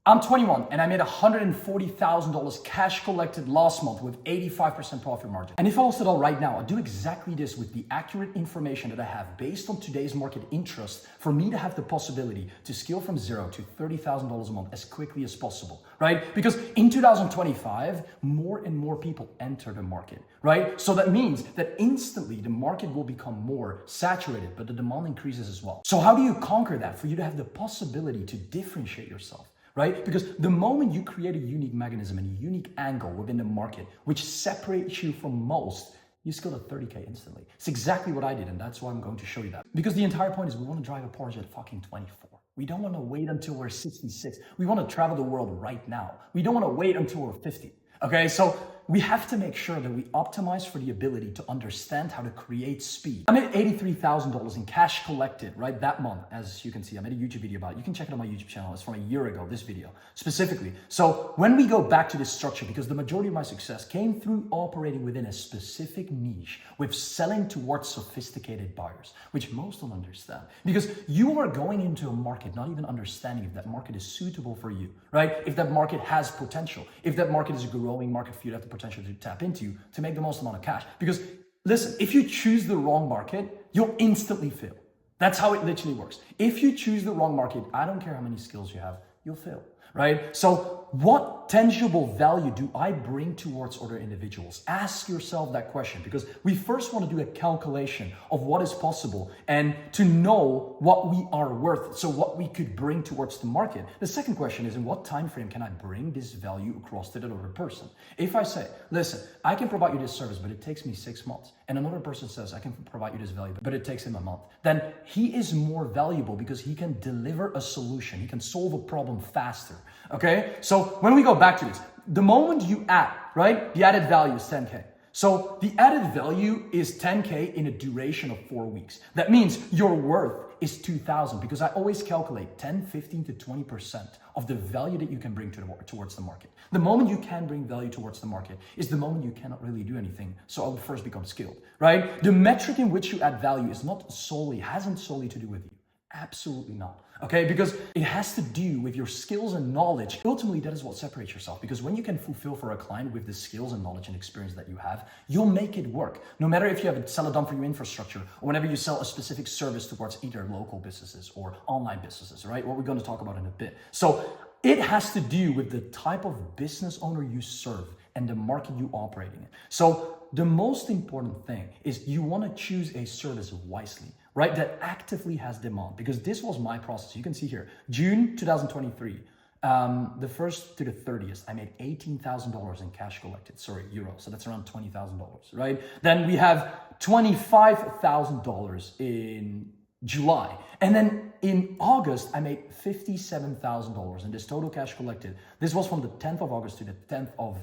I'm 21 and I made $140,000 cash collected last month with 85% profit margin. And if I was it all right now, I'd do exactly this with the accurate information that I have based on today's market interest for me to have the possibility to scale from zero to $30,000 a month as quickly as possible, right? Because in 2025, more and more people enter the market, right? So that means that instantly the market will become more saturated, but the demand increases as well. So how do you conquer that for you to have the possibility to differentiate yourself? Right? Because the moment you create a unique mechanism and a unique angle within the market, which separates you from most, you scale to 30K instantly. It's exactly what I did, and that's why I'm going to show you that. Because the entire point is we want to drive a Porsche at fucking 24. We don't want to wait until we're 66. We want to travel the world right now. We don't want to wait until we're 50. Okay, so we have to make sure that we optimize for the ability to understand how to create speed. I made $83,000 in cash collected, right, that month. As you can see, I made a YouTube video about it. You can check it on my YouTube channel. It's from a year ago, this video, specifically. So when we go back to this structure, because the majority of my success came through operating within a specific niche with selling towards sophisticated buyers, which most don't understand. Because you are going into a market not even understanding if that market is suitable for you, right? If that market has potential, if that market is a growing market for you to have the potential to tap into to make the most amount of cash. Because listen, if you choose the wrong market, you'll instantly fail. That's how it literally works. If you choose the wrong market, I don't care how many skills you have, you'll fail, right? So what tangible value do I bring towards other individuals? Ask yourself that question, because we first want to do a calculation of what is possible and to know what we are worth, so what we could bring towards the market. The second question is, in what time frame can I bring this value across to that other person? If I say, listen, I can provide you this service, but it takes me 6 months, and another person says, I can provide you this value, but it takes him a month, then he is more valuable because he can deliver a solution. He can solve a problem faster, okay? So when we go back to this, the moment you add, right, the added value is 10K. So the added value is 10K in a duration of 4 weeks. That means your worth is 2,000, because I always calculate 10, 15 to 20% of the value that you can bring towards the market. The moment you can bring value towards the market is the moment you cannot really do anything. So I would first become skilled, right? The metric in which you add value hasn't solely to do with you. Absolutely not. Okay, because it has to do with your skills and knowledge. Ultimately, that is what separates yourself, because when you can fulfill for a client with the skills and knowledge and experience that you have, you'll make it work. No matter if you have a sell a done for you infrastructure, or whenever you sell a specific service towards either local businesses or online businesses, right? What we're going to talk about in a bit. So it has to do with the type of business owner you serve and the market you operate in. So the most important thing is you want to choose a service wisely, right? That actively has demand, because this was my process. You can see here, June 2023, the 1st to the 30th, I made $18,000 in cash collected, euro. So that's around $20,000, right? Then we have $25,000 in July. And then in August, I made $57,000 in this total cash collected. This was from the 10th of August to the 10th of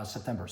September,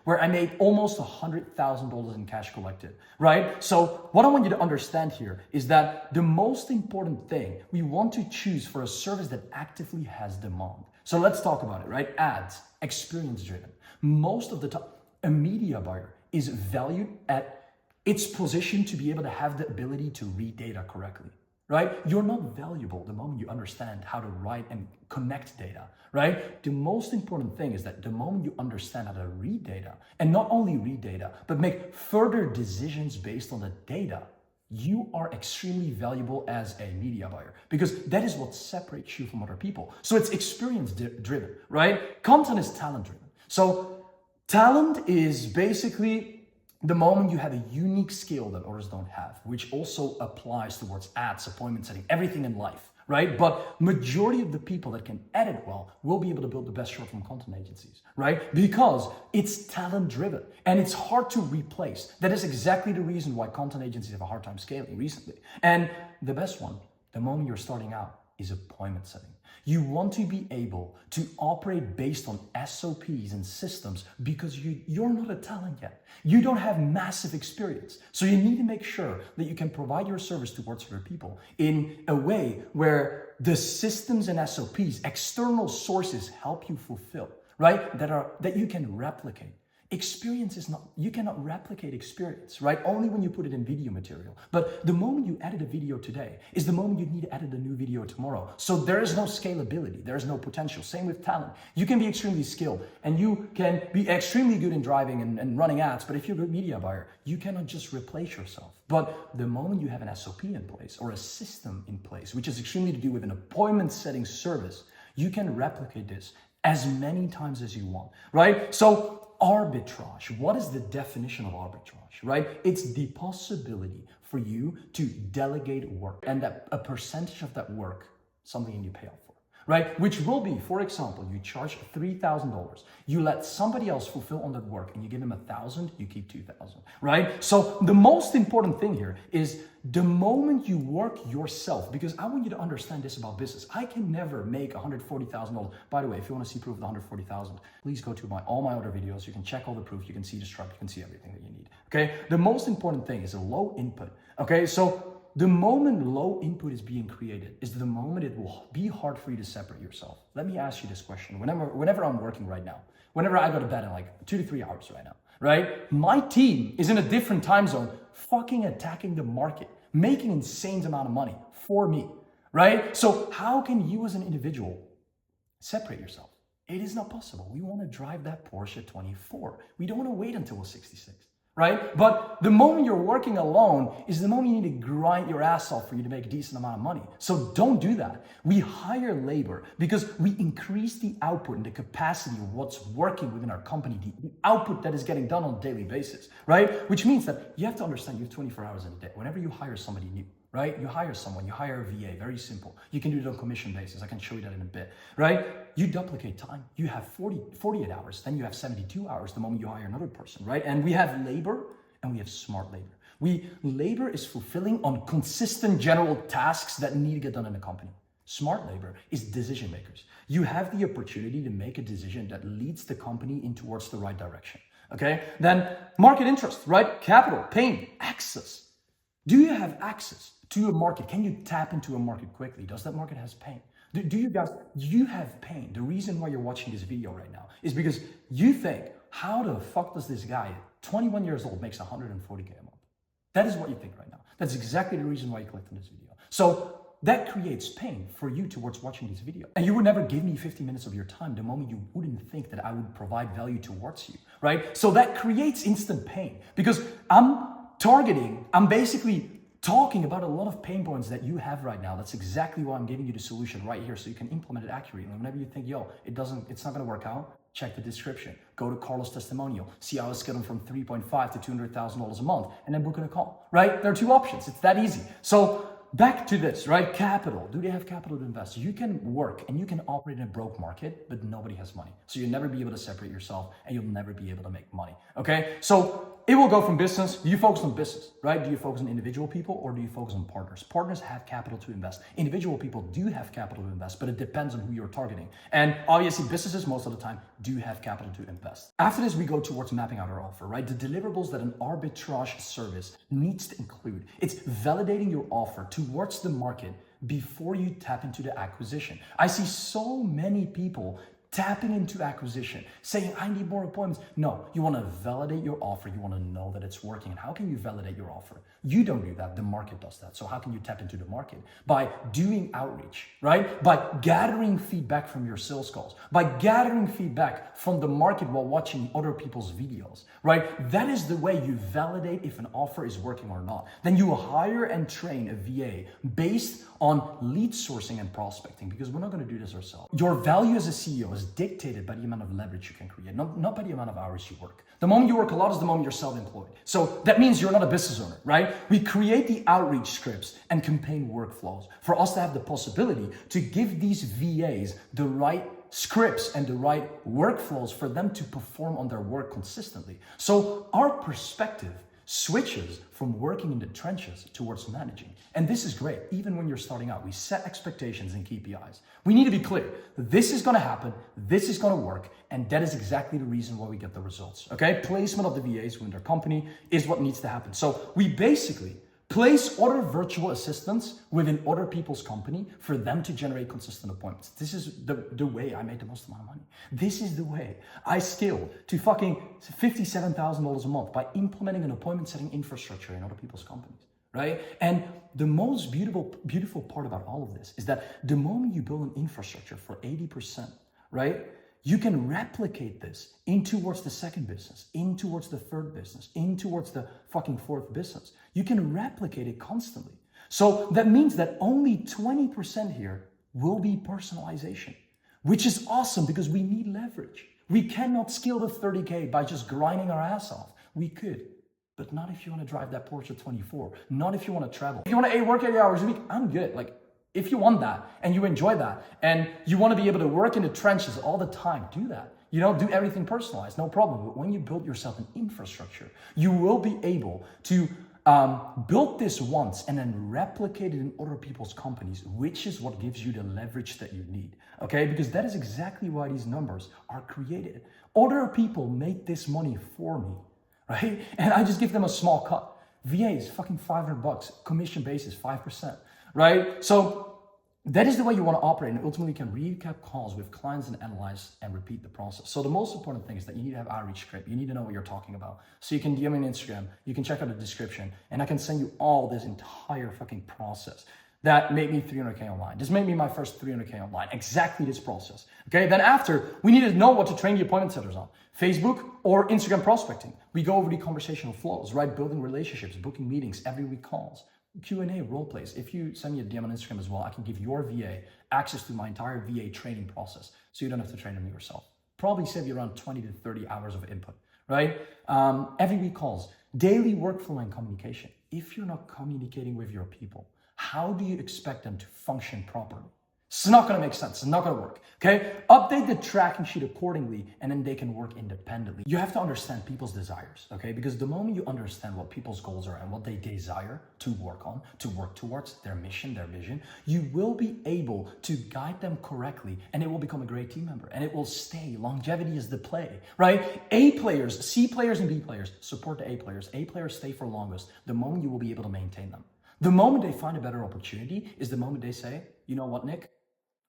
where I made almost $100,000 in cash collected, right? So what I want you to understand here is that the most important thing we want to choose for a service that actively has demand. So let's talk about it, right? Ads, experience driven. Most of the time, a media buyer is valued at its position to be able to have the ability to read data correctly, right? You're not valuable the moment you understand how to write and connect data, right? The most important thing is that the moment you understand how to read data, and not only read data, but make further decisions based on the data, you are extremely valuable as a media buyer, because that is what separates you from other people. So it's experience driven, right? Content is talent driven. So talent is basically the moment you have a unique skill that others don't have, which also applies towards ads, appointment setting, everything in life, right? But majority of the people that can edit well will be able to build the best short-form content agencies, right? Because it's talent driven and it's hard to replace. That is exactly the reason why content agencies have a hard time scaling recently. And the best one, the moment you're starting out, is appointment setting. You want to be able to operate based on SOPs and systems, because you're not a talent yet. You don't have massive experience. So you need to make sure that you can provide your service towards other people in a way where the systems and SOPs, external sources, help you fulfill, right? That you can replicate. Experience is not, you cannot replicate experience, right? Only when you put it in video material. But the moment you edit a video today is the moment you need to edit a new video tomorrow. So there is no scalability, there is no potential. Same with talent. You can be extremely skilled and you can be extremely good in driving and running ads, but if you're a good media buyer, you cannot just replace yourself. But the moment you have an SOP in place or a system in place, which is extremely to do with an appointment setting service, you can replicate this as many times as you want, right? So arbitrage, what is the definition of arbitrage, right? It's the possibility for you to delegate work and that a percentage of that work, something you pay out for, right? Which will be, for example, you charge $3,000, you let somebody else fulfill on that work and you give them $1,000, you keep $2,000, right? So the most important thing here is the moment you work yourself, because I want you to understand this about business. I can never make $140,000. By the way, if you want to see proof of the $140,000, please go to all my other videos. You can check all the proof. You can see the structure. You can see everything that you need. Okay. The most important thing is a low input. Okay. So the moment low input is being created is the moment it will be hard for you to separate yourself. Let me ask you this question. Whenever I'm working right now, whenever I go to bed in like 2 to 3 hours right now, right? My team is in a different time zone, fucking attacking the market, making insane amount of money for me, right? So how can you as an individual separate yourself? It is not possible. We want to drive that Porsche 24. We don't want to wait until we're 66, right? But the moment you're working alone is the moment you need to grind your ass off for you to make a decent amount of money. So don't do that. We hire labor because we increase the output and the capacity of what's working within our company, the output that is getting done on a daily basis, right? Which means that you have to understand you have 24 hours in a day. Whenever you hire somebody new, right? You hire someone, you hire a VA, very simple. You can do it on commission basis. I can show you that in a bit, right? You duplicate time. You have 48 hours, then you have 72 hours the moment you hire another person, right? And we have labor and we have smart labor. Labor is fulfilling on consistent general tasks that need to get done in a company. Smart labor is decision makers. You have the opportunity to make a decision that leads the company in towards the right direction, okay? Then market interest, right? Capital, pain, access. Do you have access to a market? Can you tap into a market quickly? Does that market has pain? Do you guys, you have pain. The reason why you're watching this video right now is because you think, how the fuck does this guy, 21 years old, makes 140K a month? That is what you think right now. That's exactly the reason why you clicked on this video. So that creates pain for you towards watching this video. And you would never give me 50 minutes of your time the moment you wouldn't think that I would provide value towards you, right? So that creates instant pain because I'm basically talking about a lot of pain points that you have right now. That's exactly why I'm giving you the solution right here so you can implement it accurately. And whenever you think, yo, it's not gonna work out, check the description. Go to Carlos' testimonial. See how it's getting from $3.5 to $200,000 a month and then book in a call, right? There are two options. It's that easy. So back to this, right? Capital. Do they have capital to invest? You can work and you can operate in a broke market, but nobody has money. So you'll never be able to separate yourself and you'll never be able to make money, okay? So it will go from business. Do you focus on business, right? Do you focus on individual people or do you focus on partners? Partners have capital to invest. Individual people do have capital to invest, but it depends on who you're targeting. And obviously businesses most of the time do have capital to invest. After this, we go towards mapping out our offer, right? The deliverables that an arbitrage service needs to include. It's validating your offer towards the market before you tap into the acquisition. I see so many people tapping into acquisition, saying, I need more appointments. No, you want to validate your offer. You want to know that it's working. And how can you validate your offer? You don't do that. The market does that. So how can you tap into the market? By doing outreach, right? By gathering feedback from your sales calls, by gathering feedback from the market while watching other people's videos, right? That is the way you validate if an offer is working or not. Then you hire and train a VA based on lead sourcing and prospecting, because we're not going to do this ourselves. Your value as a CEO is dictated by the amount of leverage you can create, not by the amount of hours you work. The moment you work a lot is the moment you're self-employed. So that means you're not a business owner, right? We create the outreach scripts and campaign workflows for us to have the possibility to give these VAs the right scripts and the right workflows for them to perform on their work consistently. So our perspective switches from working in the trenches towards managing. And this is great. Even when you're starting out, we set expectations and KPIs. We need to be clear. This is going to happen. This is going to work. And that is exactly the reason why we get the results. Okay? Placement of the VAs within their company is what needs to happen. So we basically Place other virtual assistants within other people's company for them to generate consistent appointments. This is the way I made the most amount of money. This is the way I scaled to fucking $57,000 a month by implementing an appointment setting infrastructure in other people's companies, right? And the most beautiful part about all of this is that the moment you build an infrastructure for 80%, right? You can replicate this in towards the second business, in towards the third business, in towards the fucking fourth business. You can replicate it constantly. So that means that only 20% here will be personalization, which is awesome because we need leverage. We cannot scale to 30K by just grinding our ass off. We could, but not if you want to drive that Porsche 24, not if you want to travel. If you want to work 8 hours a week, I'm good. Like, if you want that and you enjoy that and you want to be able to work in the trenches all the time, do that. You know, do everything personalized, no problem. But when you build yourself an infrastructure, you will be able to build this once and then replicate it in other people's companies, which is what gives you the leverage that you need, okay? Because that is exactly why these numbers are created. Other people make this money for me, right? And I just give them a small cut. VA is fucking $500, commission basis 5%. Right? So that is the way you want to operate, and ultimately you can recap calls with clients and analyze and repeat the process. So the most important thing is that you need to have outreach script. You need to know what you're talking about. So you can DM me on Instagram, you can check out the description, and I can send you all this entire fucking process that made me 300K online. This made me my first 300K online. Exactly this process. Okay, then after, we need to know what to train the appointment setters on. Facebook or Instagram prospecting. We go over the conversational flows, right? Building relationships, booking meetings, every week calls. Q&A, role plays. If you send me a DM on Instagram as well, I can give your VA access to my entire VA training process, so you don't have to train them yourself. Probably save you around 20 to 30 hours of input, right? Every week calls, daily workflow and communication. If you're not communicating with your people, how do you expect them to function properly? It's not gonna make sense, it's not gonna work, okay? Update the tracking sheet accordingly and then they can work independently. You have to understand people's desires, okay? Because the moment you understand what people's goals are and what they desire to work on, to work towards, their mission, their vision, you will be able to guide them correctly and it will become a great team member and it will stay. Longevity is the play, right? A players, C players and B players support the A players. A players stay for longest the moment you will be able to maintain them. The moment they find a better opportunity is the moment they say, you know what, Nick?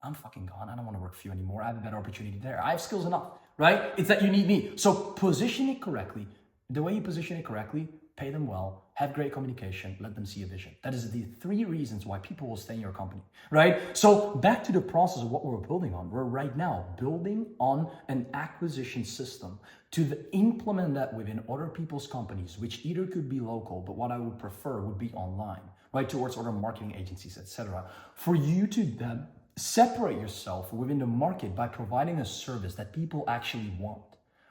I'm fucking gone. I don't want to work for you anymore. I have a better opportunity there. I have skills enough, right? It's that you need me. So position it correctly. The way you position it correctly, pay them well, have great communication, let them see a vision. That is the 3 reasons why people will stay in your company, right? So back to the process of what we're building on. We're right now building on an acquisition system to implement that within other people's companies, which either could be local, but what I would prefer would be online, right? Towards other marketing agencies, etc. For you to then separate yourself within the market by providing a service that people actually want,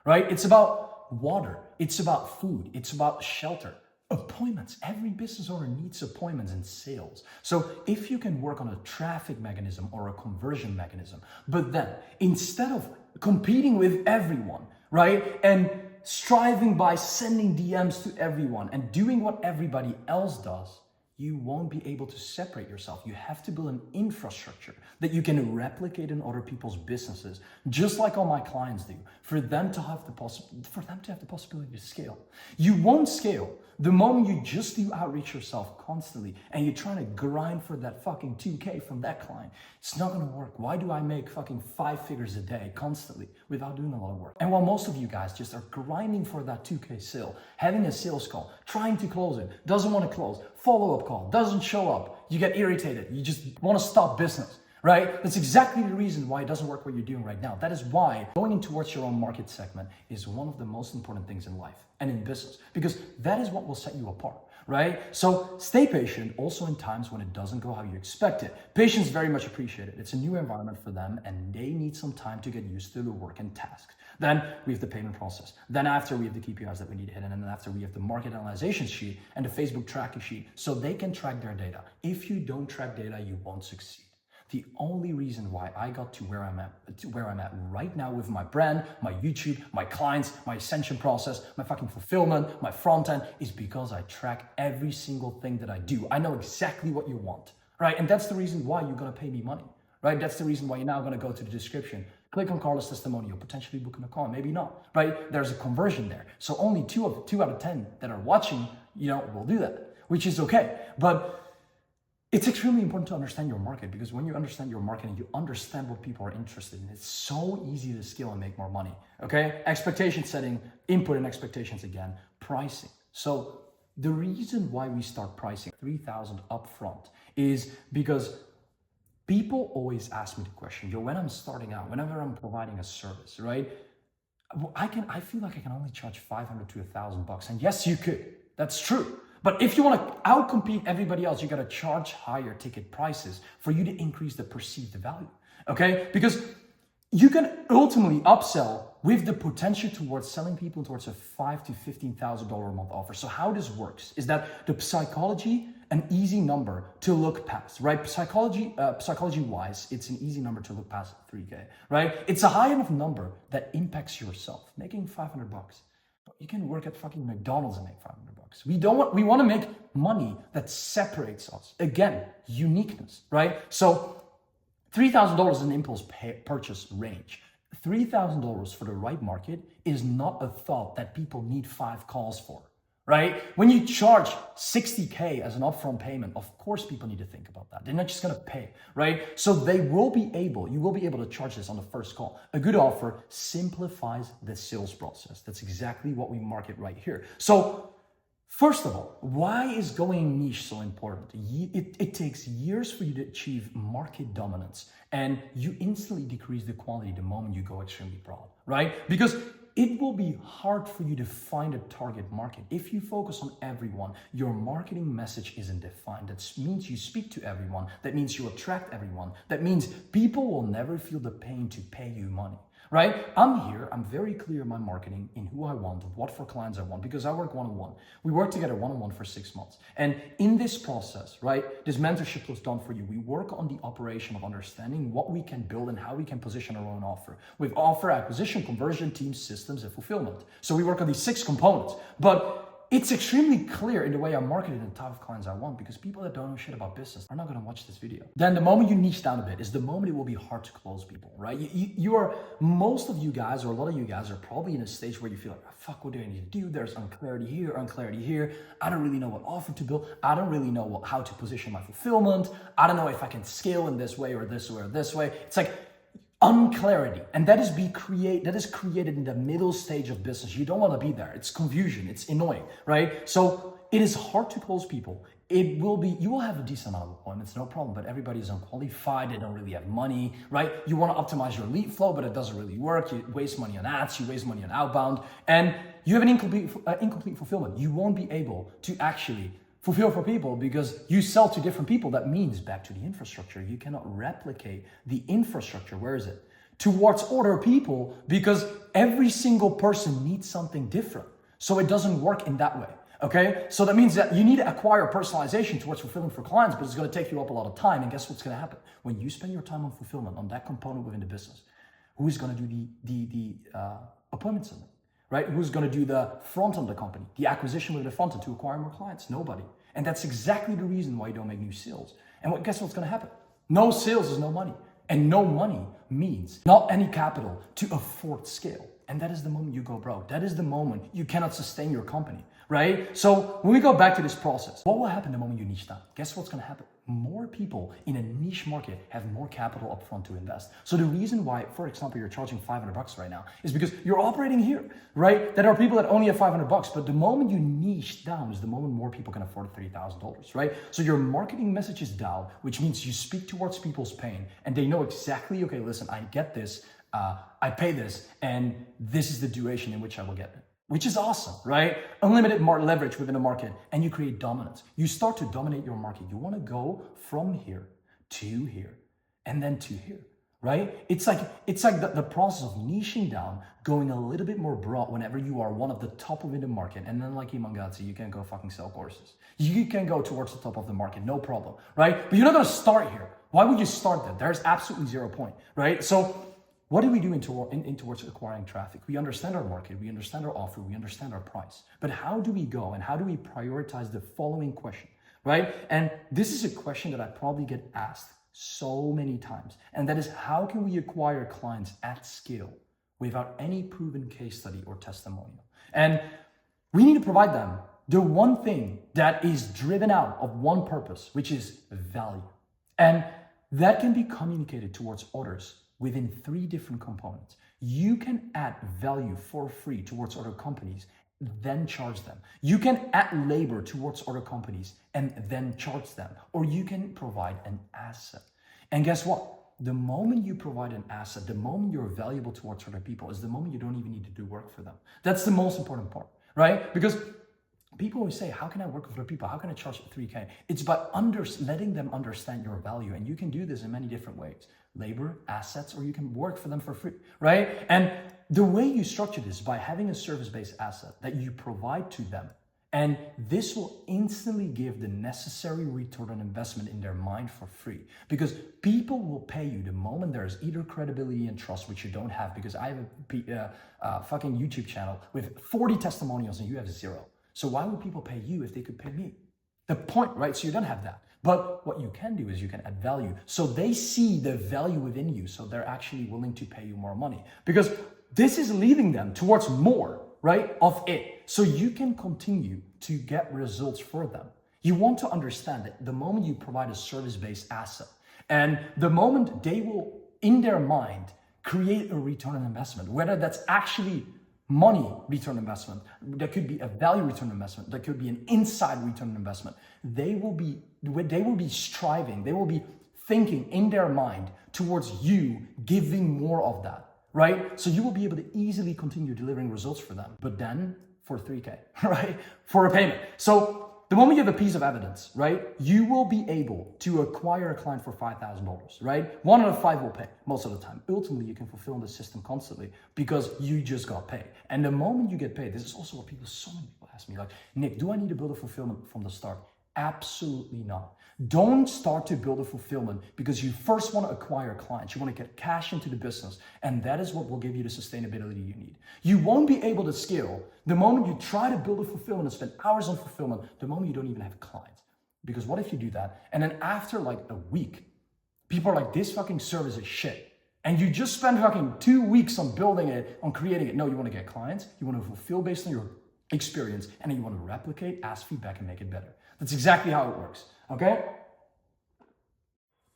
right? It's about water, it's about food, it's about shelter, appointments. Every business owner needs appointments and sales. So if you can work on a traffic mechanism or a conversion mechanism, but then instead of competing with everyone, right, and striving by sending DMs to everyone and doing what everybody else does, you won't be able to separate yourself. You have to build an infrastructure that you can replicate in other people's businesses, just like all my clients do, for them to have the possibility to scale. You won't scale the moment you just do outreach yourself constantly and you're trying to grind for that fucking 2K from that client. It's not gonna work. Why do I make fucking 5 figures a day constantly without doing a lot of work? And while most of you guys just are grinding for that 2K sale, having a sales call, trying to close it, doesn't want to close, follow-up call, doesn't show up, you get irritated, you just want to stop business, right? That's exactly the reason why it doesn't work what you're doing right now. That is why going in towards your own market segment is one of the most important things in life and in business, because that is what will set you apart, right? So stay patient also in times when it doesn't go how you expect it. Patience is very much appreciated. It's a new environment for them and they need some time to get used to the work and tasks. Then we have the payment process. Then after we have the KPIs that we need to hit. And then after we have the market analyzation sheet and the Facebook tracking sheet so they can track their data. If you don't track data, you won't succeed. The only reason why I got to where I'm at right now with my brand, my YouTube, my clients, my ascension process, my fucking fulfillment, my front end is because I track every single thing that I do. I know exactly what you want, right? And that's the reason why you're gonna pay me money, right? That's the reason why you're now gonna go to the description, click on Carlos testimonial, potentially booking a call, maybe not, right? There's a conversion there. So only 2 out of 10 that are watching, will do that. which is okay. But it's extremely important to understand your market, because when you understand your market and you understand what people are interested in, it's so easy to scale and make more money, okay? Expectation setting, input and expectations again, pricing. So the reason why we start pricing 3,000 upfront is because people always ask me the question, yo, when I'm starting out, whenever I'm providing a service, right? I feel like I can only charge 500 to $1,000. And yes, you could, that's true. But if you want to outcompete everybody else, you got to charge higher ticket prices for you to increase the perceived value, okay? Because you can ultimately upsell with the potential towards selling people towards a $5,000 to $15,000 a month offer. So how this works is that the psychology, an easy number to look past, right? Psychology-wise, it's an easy number to look past 3K, right? It's a high enough number that impacts yourself, making $500. You can work at fucking McDonald's and make $500. We want to make money that separates us. Again, uniqueness, right? So $3,000 is an impulse purchase range. $3,000 for the right market is not a thought that people need 5 calls for, right? When you charge $60K as an upfront payment, of course people need to think about that. They're not just gonna pay, right? So you will be able to charge this on the first call. A good offer simplifies the sales process. That's exactly what we market right here. So first of all, why is going niche so important? It takes years for you to achieve market dominance, and you instantly decrease the quality the moment you go extremely broad, right? Because it will be hard for you to find a target market. If you focus on everyone, your marketing message isn't defined. That means you speak to everyone. That means you attract everyone. That means people will never feel the pain to pay you money, right? I'm very clear in my marketing, in who I want, what for clients I want, because I work one-on-one. We work together one-on-one for 6 months. And in this process, right, this mentorship was done for you. We work on the operation of understanding what we can build and how we can position our own offer. With offer, acquisition, conversion, teams, systems, and fulfillment. So we work on these 6 components. But it's extremely clear in the way I market it and the type of clients I want, because people that don't know shit about business are not going to watch this video. Then the moment you niche down a bit is the moment it will be hard to close people, right? Most of you guys, or a lot of you guys, are probably in a stage where you feel like, oh, fuck, what do I need to do? There's unclarity here. I don't really know what offer to build. I don't really know how to position my fulfillment. I don't know if I can scale in this way or this way or this way. It's like unclarity, and that is created in the middle stage of business. You don't want to be there. It's confusion. It's annoying, right? So it is hard to close people. You will have a decent amount of appointments, no problem, but everybody is unqualified. They don't really have money, right? You want to optimize your lead flow, but it doesn't really work. You waste money on ads, you waste money on outbound, and you have an incomplete fulfillment. You won't be able to actually fulfill for people because you sell to different people. That means back to the infrastructure. You cannot replicate the infrastructure. Where is it? Towards order people, because every single person needs something different. So it doesn't work in that way. Okay? So that means that you need to acquire personalization towards fulfillment for clients, but it's going to take you up a lot of time. And guess what's going to happen? When you spend your time on fulfillment, on that component within the business, who is going to do the appointments in it? Right? Who's going to do the front of the company, the acquisition with the front end to acquire more clients? Nobody. And that's exactly the reason why you don't make new sales. And guess what's going to happen? No sales is no money. And no money means not any capital to afford scale. And that is the moment you go broke. That is the moment you cannot sustain your company, right? So when we go back to this process, what will happen the moment you niche down? Guess what's going to happen? More people in a niche market have more capital upfront to invest. So the reason why, for example, you're charging $500 right now is because you're operating here, right? There are people that only have $500, but the moment you niche down is the moment more people can afford $3,000, right? So your marketing message is down, which means you speak towards people's pain and they know exactly, okay, listen, I get this, I pay this, and this is the duration in which I will get it. Which is awesome, right? Unlimited leverage within a market, and you create dominance. You start to dominate your market. You want to go from here to here, and then to here, right? It's like the process of niching down, going a little bit more broad whenever you are one of the top within the market, and then like Imangazzi, you can go fucking sell courses. You can go towards the top of the market, no problem, right? But you're not going to start here. Why would you start there? There's absolutely 0 point, right? So what do we do towards acquiring traffic? We understand our market, we understand our offer, we understand our price. But how do we go and how do we prioritize the following question, right? And this is a question that I probably get asked so many times. And that is, how can we acquire clients at scale without any proven case study or testimonial? And we need to provide them the one thing that is driven out of one purpose, which is value. And that can be communicated towards others within 3 different components. You can add value for free towards other companies, then charge them. You can add labor towards other companies and then charge them. Or you can provide an asset. And guess what? The moment you provide an asset, the moment you're valuable towards other people is the moment you don't even need to do work for them. That's the most important part, right? Because people always say, how can I work with other people? How can I charge 3K? It's by letting them understand your value. And you can do this in many different ways. Labor, assets, or you can work for them for free, right? And the way you structure this by having a service-based asset that you provide to them, and this will instantly give the necessary return on investment in their mind for free. Because people will pay you the moment there's either credibility and trust, which you don't have, because I have a fucking YouTube channel with 40 testimonials and you have 0. So why would people pay you if they could pay me? The point, right? So you don't have that. But what you can do is you can add value. So they see the value within you. So they're actually willing to pay you more money. Because this is leading them towards more, right, of it. So you can continue to get results for them. You want to understand that the moment you provide a service-based asset and the moment they will, in their mind, create a return on investment, whether that's actually money return on investment, there could be a value return on investment, there could be an inside return on investment, they will be striving, they will be thinking in their mind towards you giving more of that. Right? So you will be able to easily continue delivering results for them, but then for 3K, right? For a payment. So the moment you have a piece of evidence, right? You will be able to acquire a client for $5,000, right? 1 out of 5 will pay most of the time. Ultimately, you can fulfill the system constantly because you just got paid. And the moment you get paid, this is also what so many people ask me, like, Nick, do I need to build a fulfillment from the start? Absolutely not. Don't start to build a fulfillment because you first want to acquire clients. You want to get cash into the business, and that is what will give you the sustainability you need. You won't be able to scale the moment you try to build a fulfillment and spend hours on fulfillment, the moment you don't even have clients. Because what if you do that, and then after like a week, people are like, this fucking service is shit. And you just spend fucking 2 weeks on building it, on creating it. No, you want to get clients, you want to fulfill based on your experience, and then you want to replicate, ask feedback, and make it better. That's exactly how it works, okay?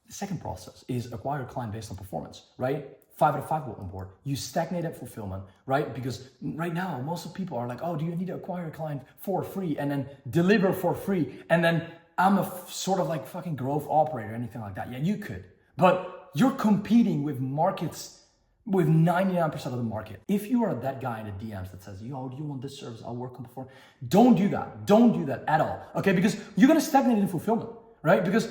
The second process is acquire a client based on performance, right? 5 out of 5 will onboard. You stagnate at fulfillment, right? Because right now, most of people are like, oh, do you need to acquire a client for free and then deliver for free? And then I'm a sort of like fucking growth operator or anything like that. Yeah, you could, but you're competing with markets with 99% of the market. If you are that guy in the DMs that says, yo, do you want this service? I'll work on perform. Don't do that. Don't do that at all. Okay, because you're gonna stagnate in fulfillment, right? Because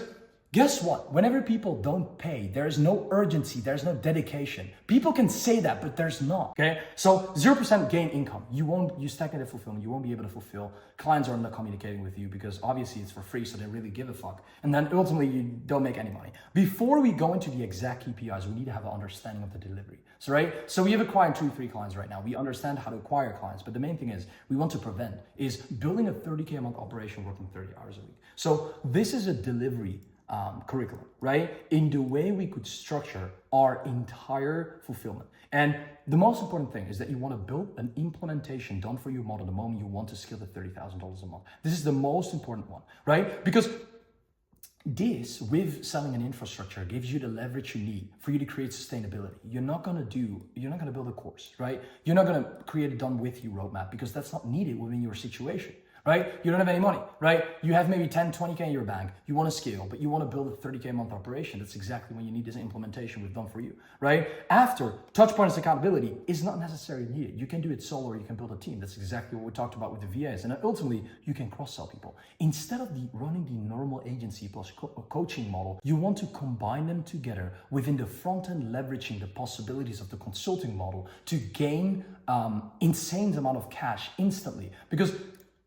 guess what? Whenever people don't pay, there is no urgency, there's no dedication. People can say that, but there's not, okay? So 0% gain income. You stagnate in fulfillment, you won't be able to fulfill. Clients are not communicating with you because obviously it's for free, so they really give a fuck. And then ultimately you don't make any money. Before we go into the exact KPIs, we need to have an understanding of the delivery. So, right? So we have acquired 2-3 clients right now. We understand how to acquire clients, but the main thing is we want to prevent is building a 30K a month operation working 30 hours a week. So this is a delivery curriculum, right? In the way we could structure our entire fulfillment. And the most important thing is that you want to build an implementation done for your model the moment you want to scale to $30,000 a month. This is the most important one, right? Because this, with selling an infrastructure, gives you the leverage you need for you to create sustainability. You're not going to build a course, right? You're not going to create a done with you roadmap because that's not needed within your situation. Right? You don't have any money, right? You have maybe 10, 20K in your bank. You want to scale, but you want to build a 30K a month operation. That's exactly when you need this implementation we've done for you, right? After, touch points accountability is not necessarily needed. You can do it solo or you can build a team. That's exactly what we talked about with the VAs. And then ultimately, you can cross-sell people. Instead of running the normal agency plus coaching model, you want to combine them together within the front end, leveraging the possibilities of the consulting model to gain insane amount of cash instantly. Because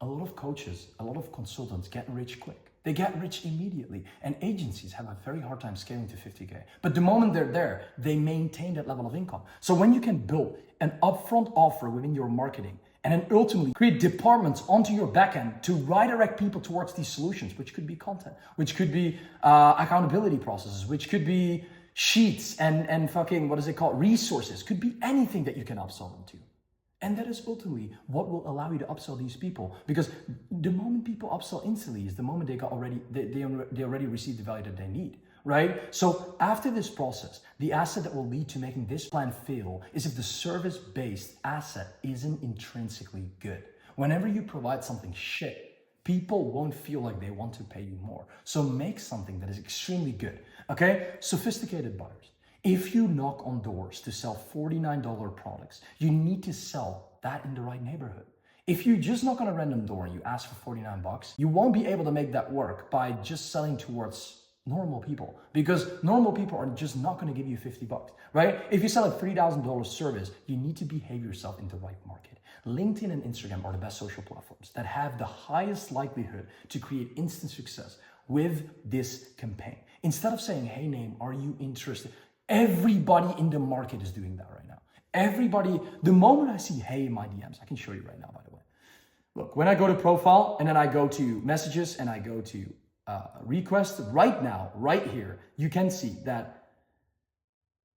a lot of coaches, a lot of consultants get rich quick. They get rich immediately. And agencies have a very hard time scaling to 50K. But the moment they're there, they maintain that level of income. So when you can build an upfront offer within your marketing and then ultimately create departments onto your backend to redirect people towards these solutions, which could be content, which could be accountability processes, which could be sheets and fucking, what is it called? Resources, could be anything that you can upsell them to. And that is ultimately what will allow you to upsell these people. Because the moment people upsell instantly is the moment they already received the value that they need, right? So after this process, the asset that will lead to making this plan fail is if the service-based asset isn't intrinsically good. Whenever you provide something shit, people won't feel like they want to pay you more. So make something that is extremely good, okay? Sophisticated buyers. If you knock on doors to sell $49 products, you need to sell that in the right neighborhood. If you just knock on a random door and you ask for 49 bucks, you won't be able to make that work by just selling towards normal people, because normal people are just not going to give you 50 bucks, right? If you sell a $3,000 service, you need to behave yourself in the right market. LinkedIn and Instagram are the best social platforms that have the highest likelihood to create instant success with this campaign. Instead of saying, hey name, are you interested? Everybody in the market is doing that right now. Everybody, the moment I see hey in my DMs, I can show you right now, by the way. Look, when I go to profile and then I go to messages and I go to request right now, right here, you can see that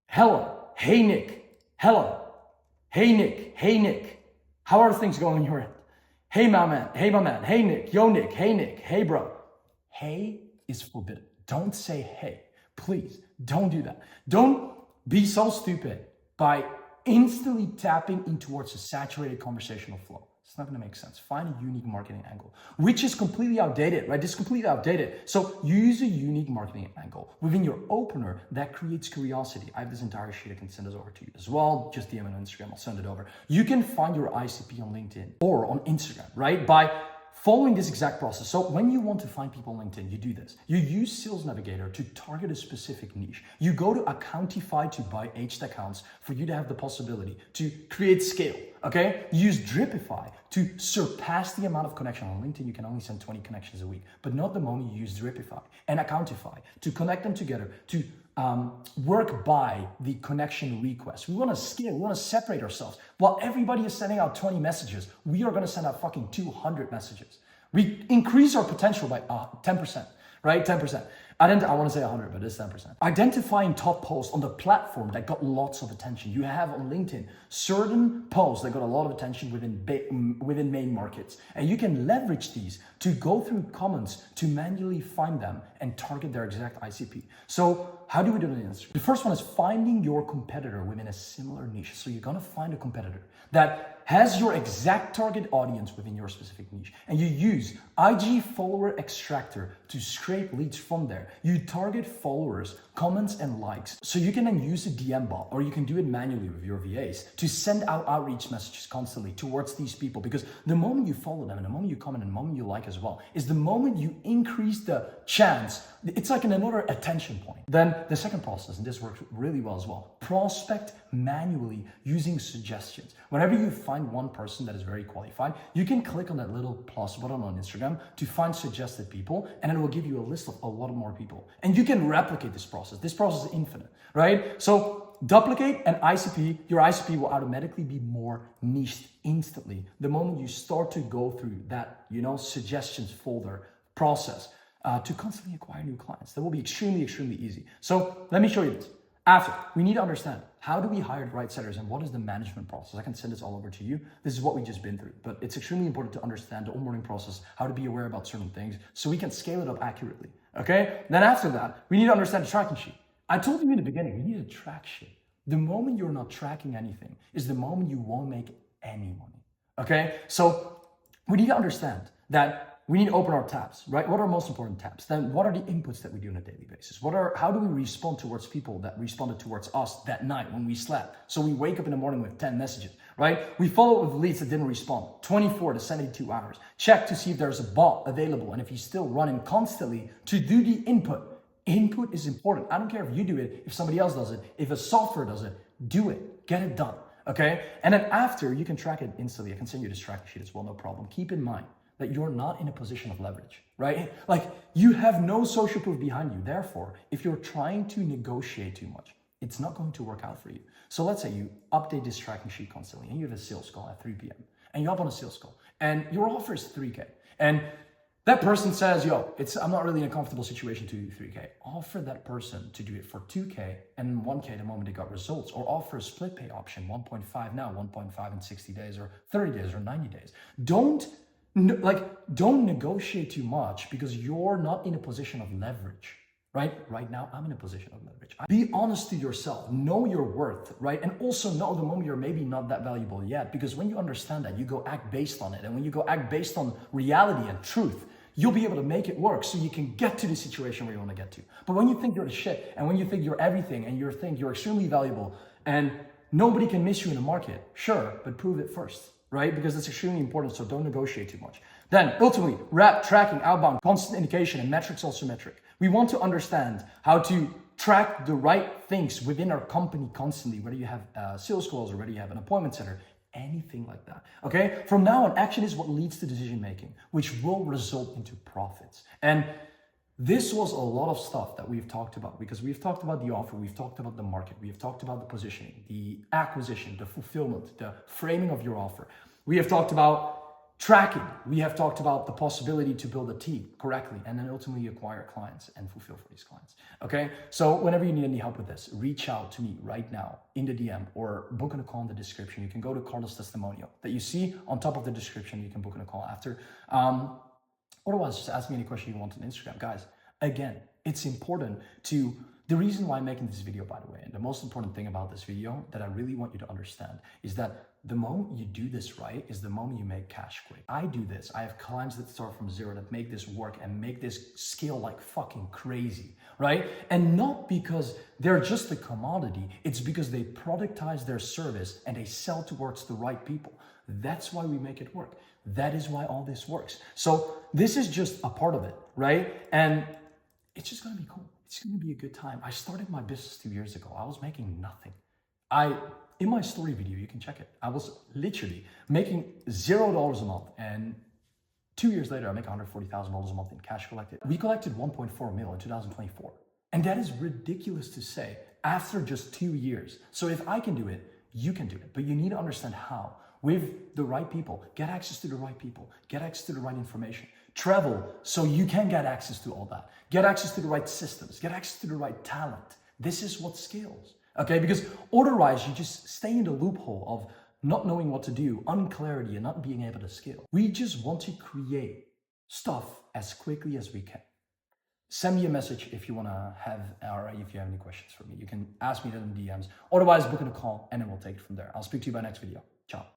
hello, hey Nick, hello, hey Nick, hey Nick, how are things going on your end? Hey my man, hey Nick, yo Nick, hey bro. Hey is forbidden. Don't say hey. Please don't do that. Don't be so stupid by instantly tapping in towards a saturated conversational flow. It's not going to make sense. Find a unique marketing angle, which is completely outdated, right? This is completely outdated. So use a unique marketing angle within your opener that creates curiosity. I have this entire sheet. I can send this over to you as well. Just DM me on Instagram. I'll send it over. You can find your ICP on LinkedIn or on Instagram, right? By following this exact process. So when you want to find people on LinkedIn, you do this. You use Sales Navigator to target a specific niche. You go to Accountify to buy aged accounts for you to have the possibility to create scale, okay? You use Dripify to surpass the amount of connection. On LinkedIn, you can only send 20 connections a week, but not the moment you use Dripify and Accountify to connect them together, to work by the connection request. We want to scale, we want to separate ourselves. While everybody is sending out 20 messages, we are going to send out fucking 200 messages. We increase our potential by 10%, right? 10%. I want to say 100, but it's 10%. Identifying top posts on the platform that got lots of attention. You have on LinkedIn certain posts that got a lot of attention within main markets. And you can leverage these to go through comments to manually find them and target their exact ICP. So how do we do it in Instagram? The first one is finding your competitor within a similar niche. So you're going to find a competitor that has your exact target audience within your specific niche. And you use IG follower extractor to scrape leads from there. You target followers, comments, and likes. So you can then use a DM bot, or you can do it manually with your VAs to send out outreach messages constantly towards these people. Because the moment you follow them and the moment you comment and the moment you like as well is the moment you increase the chance. It's like another attention point. Then the second process, and this works really well as well, prospect manually using suggestions. Whenever you find one person that is very qualified, you can click on that little plus button on Instagram to find suggested people, and it will give you a list of a lot more people. And you can replicate this process. This process is infinite, right? So duplicate an ICP, your ICP will automatically be more niched instantly the moment you start to go through that, suggestions folder process to constantly acquire new clients. That will be extremely, extremely easy. So let me show you this. After, we need to understand, how do we hire the right sellers and what is the management process? I can send this all over to you. This is what we just been through, but it's extremely important to understand the onboarding process, how to be aware about certain things so we can scale it up accurately, okay? Then after that, we need to understand the tracking sheet. I told you in the beginning, we need to track shit. The moment you're not tracking anything is the moment you won't make any money, okay? So we need to understand that we need to open our tabs, right? What are most important tabs? Then what are the inputs that we do on a daily basis? How do we respond towards people that responded towards us that night when we slept? So we wake up in the morning with 10 messages, right? We follow up with leads that didn't respond, 24 to 72 hours. Check to see if there's a bot available and if he's still running constantly to do the input. Input is important. I don't care if you do it, if somebody else does it, if a software does it, do it, get it done, okay? And then after, you can track it instantly. I can send you this tracking sheet as well, no problem. Keep in mind that you're not in a position of leverage, right? Like you have no social proof behind you. Therefore, if you're trying to negotiate too much, it's not going to work out for you. So let's say you update this tracking sheet constantly and you have a sales call at 3 p.m. and you hop on a sales call and your offer is 3K. And That person says, yo, I'm not really in a comfortable situation to do 3K. Offer that person to do it for 2K and 1K the moment they got results, or offer a split pay option, 1.5 now, 1.5 in 60 days or 30 days or 90 days. Don't negotiate too much because you're not in a position of leverage. Right now, I'm in a position of leverage. Be honest to yourself, know your worth, right? And also know the moment you're maybe not that valuable yet, because when you understand that, you go act based on it. And when you go act based on reality and truth, you'll be able to make it work so you can get to the situation where you want to get to. But when you think you're the shit, and when you think you're everything, and you think you're extremely valuable, and nobody can miss you in the market, sure, but prove it first, right? Because it's extremely important, so don't negotiate too much. Then, ultimately, rep, tracking, outbound, constant indication, and metrics also metric. We want to understand how to track the right things within our company constantly, whether you have sales calls or whether you have an appointment center, anything like that, okay? From now on, action is what leads to decision making, which will result into profits. And this was a lot of stuff that we've talked about, because we've talked about the offer, we've talked about the market, we've talked about the positioning, the acquisition, the fulfillment, the framing of your offer. We have talked about tracking. We have talked about the possibility to build a team correctly and then ultimately acquire clients and fulfill for these clients. Okay. So whenever you need any help with this, reach out to me right now in the DM or book in a call in the description. You can go to Carlos' testimonial that you see on top of the description. You can book in a call after. Otherwise, just ask me any question you want on Instagram. Guys, again, it's important to, the reason why I'm making this video, by the way, and the most important thing about this video that I really want you to understand is that the moment you do this right is the moment you make cash quick. I do this. I have clients that start from zero that make this work and make this scale like fucking crazy, right? And not because they're just a commodity. It's because they productize their service and they sell towards the right people. That's why we make it work. That is why all this works. So this is just a part of it, right? And it's just gonna be cool. It's gonna be a good time. I started my business 2 years ago. I was making nothing. In my story video, you can check it. I was literally making $0 a month, and 2 years later, I make $140,000 a month in cash collected. We collected 1.4 mil in 2024. And that is ridiculous to say after just 2 years. So if I can do it, you can do it, but you need to understand how. With the right people, get access to the right people, get access to the right information, travel so you can get access to all that, get access to the right systems, get access to the right talent. This is what scales. Okay, because otherwise you just stay in the loophole of not knowing what to do, unclarity, and not being able to scale. We just want to create stuff as quickly as we can. Send me a message if you want to have, or if you have any questions for me. You can ask me that in DMs. Otherwise, book in a call and then we'll take it from there. I'll speak to you by next video. Ciao.